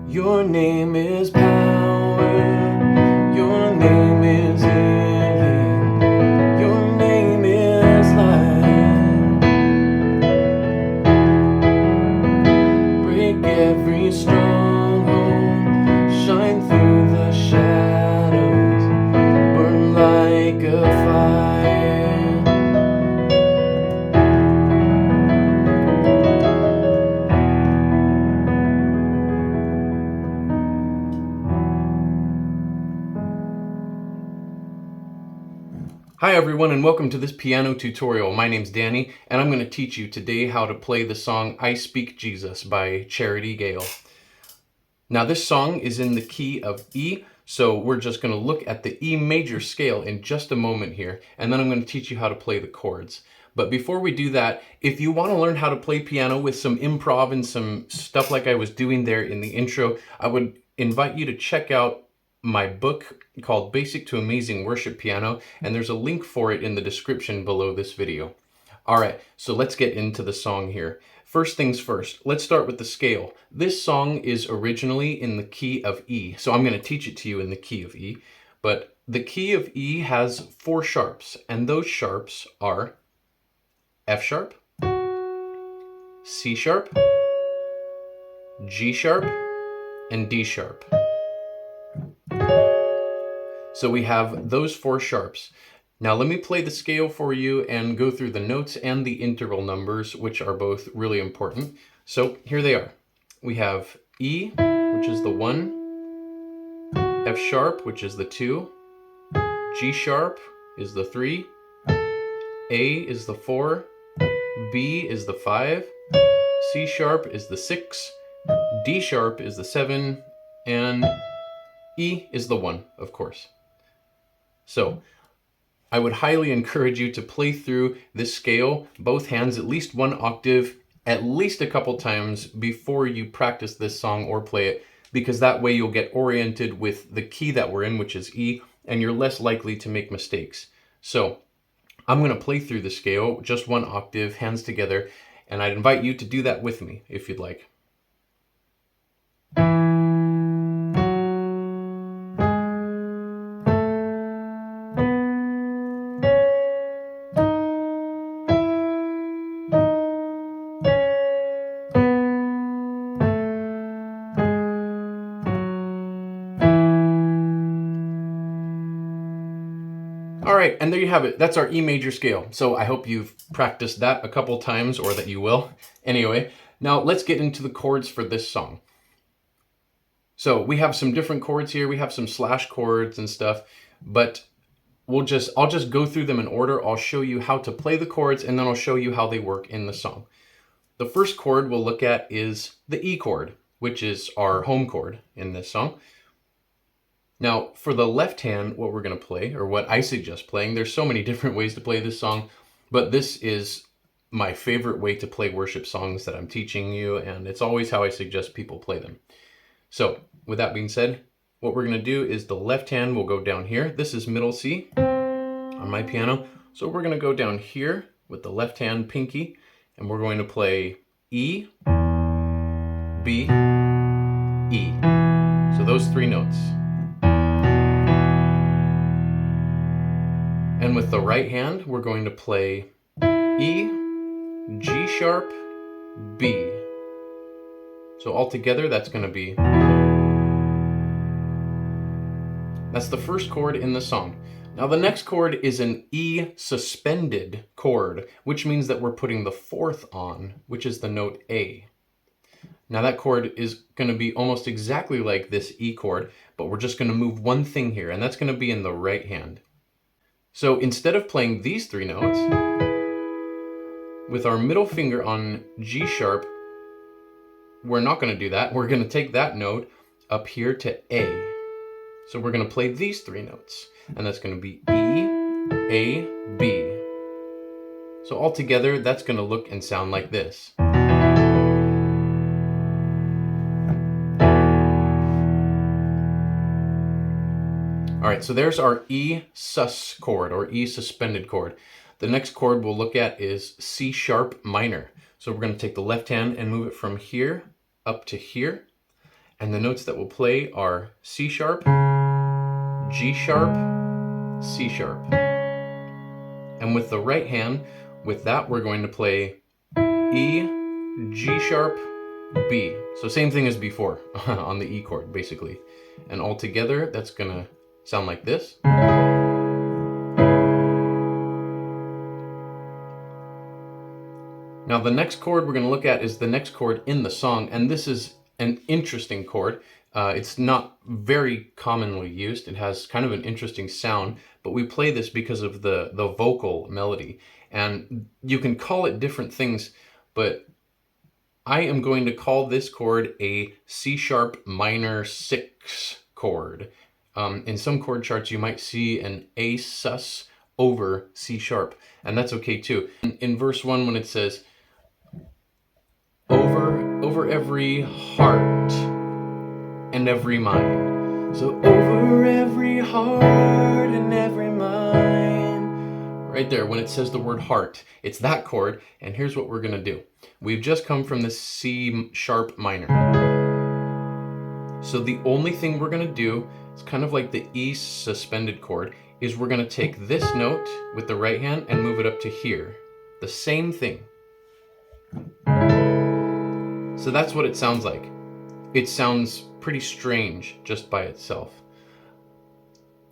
Your name is power, your name is healing, your name is light. Break every stronghold, shine through the shadows, burn like a fire. Hi everyone, and welcome to this piano tutorial. My name's Danny, and I'm going to teach you today how to play the song I Speak Jesus by Charity Gayle. Now this song is in the key of E, so we're just going to look at the E major scale in just a moment here, and then I'm going to teach you how to play the chords. But before we do that, if you want to learn how to play piano with some improv and some stuff like I was doing there in the intro, I would invite you to check out my book called Basic to Amazing Worship Piano, and there's a link for it in the description below this video. All right, so let's get into the song here. First things first, let's start with the scale. This song is originally in the key of E, so I'm going to teach it to you in the key of E, but the key of E has 4 sharps, and those sharps are F sharp, C sharp, G sharp, and D sharp. So we have those 4 sharps. Now let me play the scale for you and go through the notes and the interval numbers, which are both really important. So here they are. We have E, which is the 1, F sharp, which is the 2, G sharp is the 3, A is the 4, B is the 5, C sharp is the 6, D sharp is the 7, and E is the 1, of course. So I would highly encourage you to play through this scale, both hands, at least 1 octave, at least a couple times before you practice this song or play it, because that way you'll get oriented with the key that we're in, which is E, and you're less likely to make mistakes. So I'm going to play through the scale, just 1 octave, hands together, and I'd invite you to do that with me if you'd like. All right, and there you have it. That's our E major scale. So I hope you've practiced that a couple times, or that you will. Anyway, now let's get into the chords for this song. So we have some different chords here. We have some slash chords and stuff, but I'll just go through them in order. I'll show you how to play the chords, and then I'll show you how they work in the song. The first chord we'll look at is the E chord, which is our home chord in this song. Now, for the left hand, what we're going to play, or what I suggest playing, there's so many different ways to play this song, but this is my favorite way to play worship songs that I'm teaching you, and it's always how I suggest people play them. So, with that being said, what we're going to do is the left hand will go down here. This is middle C on my piano. So we're going to go down here with the left hand pinky, and we're going to play E, B, E. So those 3 notes. And with the right hand, we're going to play E, G sharp, B. So altogether, that's going to be... That's the first chord in the song. Now the next chord is an E suspended chord, which means that we're putting the 4th on, which is the note A. Now that chord is going to be almost exactly like this E chord, but we're just going to move one thing here, and that's going to be in the right hand. So instead of playing these 3 notes, with our middle finger on G sharp, we're not going to do that. We're going to take that note up here to A. So we're going to play these 3 notes, and that's going to be E, A, B. So altogether, that's going to look and sound like this. All right, so there's our E sus chord, or E suspended chord. The next chord we'll look at is C sharp minor. So we're going to take the left hand and move it from here up to here. And the notes that we'll play are C sharp, G sharp, C sharp. And with the right hand, with that we're going to play E, G sharp, B. So same thing as before on the E chord, basically. And all together, that's gonna sound like this. Now the next chord we're gonna look at is the next chord in the song, and this is an interesting chord. It's not very commonly used. It has kind of an interesting sound, but we play this because of the vocal melody. And you can call it different things, but I am going to call this chord a C sharp minor 6 chord. In some chord charts, you might see an A sus over C sharp, and that's okay too. In verse 1, when it says, over every heart and every mind. So over every heart and every mind. Right there, when it says the word heart, it's that chord, and here's what we're gonna do. We've just come from the C sharp minor. So the only thing we're gonna do, it's kind of like the E suspended chord, is we're gonna take this note with the right hand and move it up to here. The same thing. So that's what it sounds like. It sounds pretty strange just by itself.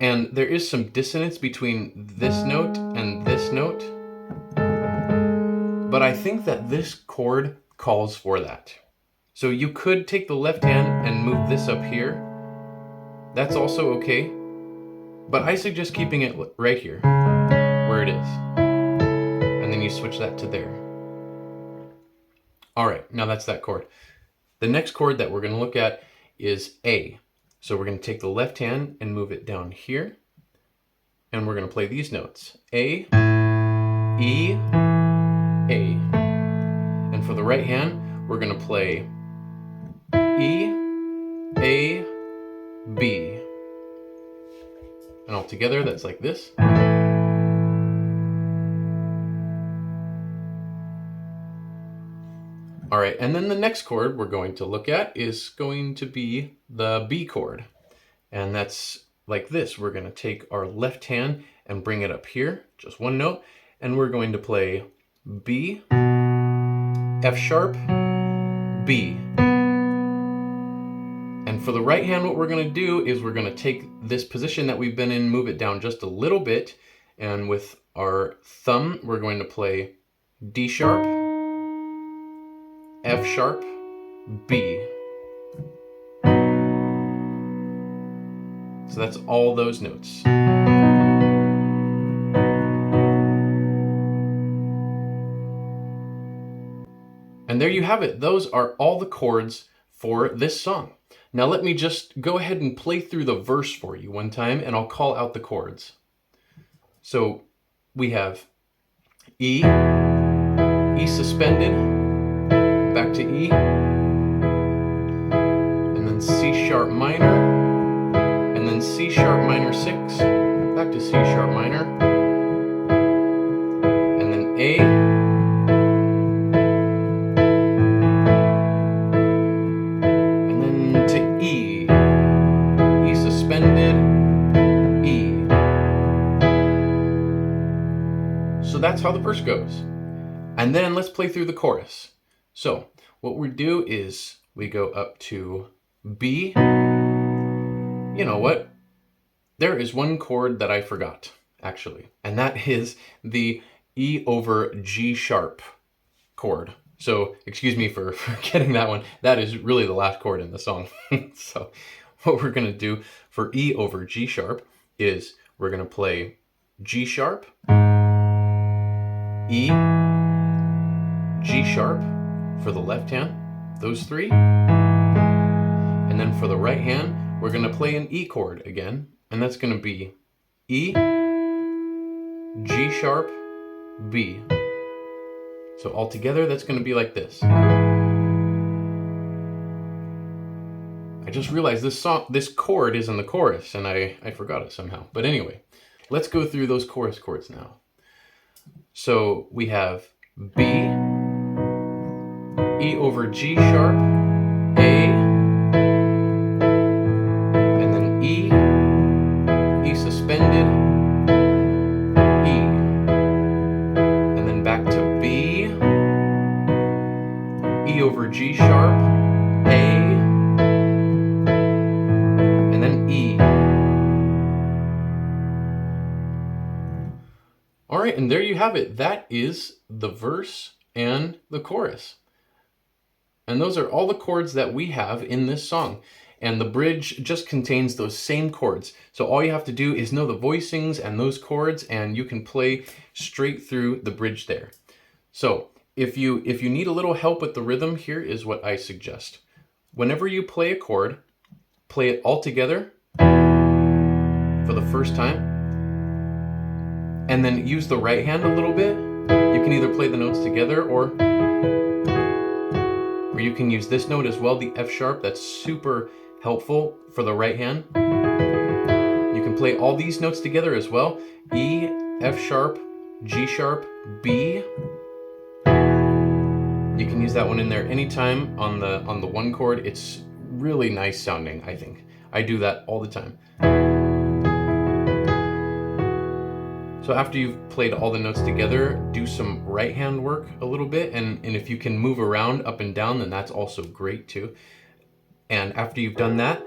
And there is some dissonance between this note and this note, but I think that this chord calls for that. So you could take the left hand and move this up here. That's also okay, but I suggest keeping it right here, where it is. And then you switch that to there. All right, now that's that chord. The next chord that we're going to look at is A. So we're going to take the left hand and move it down here. And we're going to play these notes. A, E, A. And for the right hand, we're going to play E, A, B. And all together, that's like this. All right, and then the next chord we're going to look at is going to be the B chord. And that's like this. We're going to take our left hand and bring it up here, just one note, and we're going to play B, F sharp, B. And for the right hand, what we're going to do is we're going to take this position that we've been in, move it down just a little bit, and with our thumb, we're going to play D sharp, F sharp, B. So that's all those notes. And there you have it. Those are all the chords for this song. Now let me just go ahead and play through the verse for you one time, and I'll call out the chords. So we have E, E suspended, back to E, and then C sharp minor, and then C sharp minor 6, back to C sharp minor, and then A, and then to E, E suspended, E. So that's how the verse goes. And then let's play through the chorus. So what we do is we go up to B. You know what? There is one chord that I forgot, actually, and that is the E over G sharp chord. So excuse me for getting that one. That is really the last chord in the song. So what we're going to do for E over G sharp is we're going to play G sharp, E, G sharp for the left hand, those three. And then for the right hand, we're going to play an E chord again, and that's going to be E, G sharp, B. So all together, that's going to be like this. I just realized this chord is in the chorus, and I forgot it somehow. But anyway, let's go through those chorus chords now. So we have B, E over G sharp, A, right, and there you have it. That is the verse and the chorus. And those are all the chords that we have in this song. And the bridge just contains those same chords. So all you have to do is know the voicings and those chords, and you can play straight through the bridge there. So if you need a little help with the rhythm, here is what I suggest. Whenever you play a chord, play it all together for the first time, and then use the right hand a little bit. You can either play the notes together or you can use this note as well, the F sharp. That's super helpful for the right hand. You can play all these notes together as well. E, F sharp, G sharp, B. You can use that one in there anytime on the one chord. It's really nice sounding, I think. I do that all the time. So after you've played all the notes together, do some right hand work a little bit, and if you can move around up and down, then that's also great too. And after you've done that,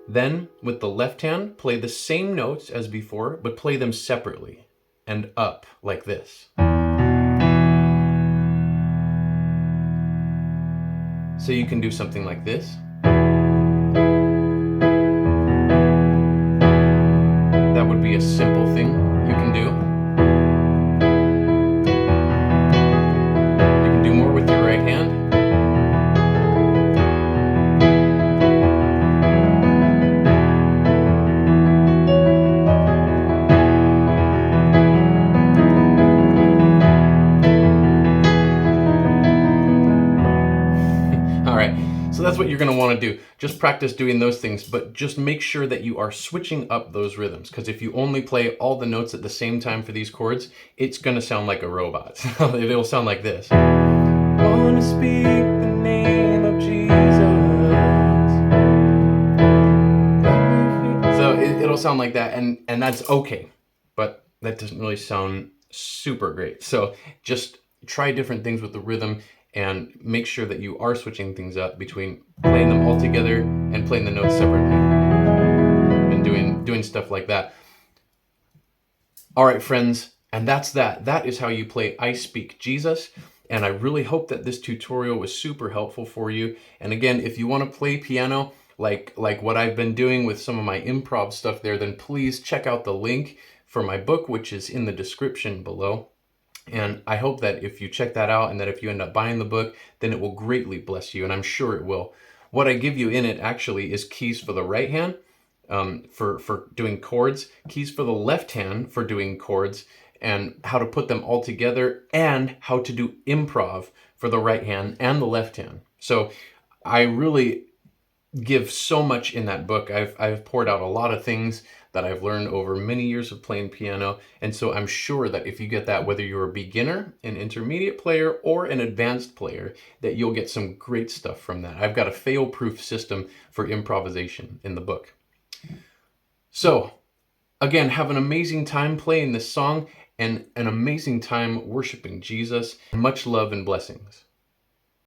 then with the left hand, play the same notes as before, but play them separately and up like this. So you can do something like this. That would be a simple thing you can do. You can do more with your right hand. All right, so that's what you're going to want to do. Just practice doing those things, but just make sure that you are switching up those rhythms, because if you only play all the notes at the same time for these chords, it's going to sound like a robot. It'll sound like this. I want to speak the name of Jesus. So it'll sound like that, and that's okay, but that doesn't really sound super great. So just try different things with the rhythm, and make sure that you are switching things up between playing them all together and playing the notes separately, and doing stuff like that. All right, friends, and that's that. That is how you play I Speak Jesus, and I really hope that this tutorial was super helpful for you. And again, if you want to play piano like what I've been doing with some of my improv stuff there, then please check out the link for my book, which is in the description below. And I hope that if you check that out, and that if you end up buying the book, then it will greatly bless you, and I'm sure it will. What I give you in it actually is keys for the right hand for doing chords, keys for the left hand for doing chords, and how to put them all together, and how to do improv for the right hand and the left hand. So I really give so much in that book. I've poured out a lot of things that I've learned over many years of playing piano, and so I'm sure that if you get that, whether you're a beginner, an intermediate player, or an advanced player, that you'll get some great stuff from that. I've got a fail-proof system for improvisation in the book. So again, have an amazing time playing this song, and an amazing time worshiping Jesus. Much love and blessings.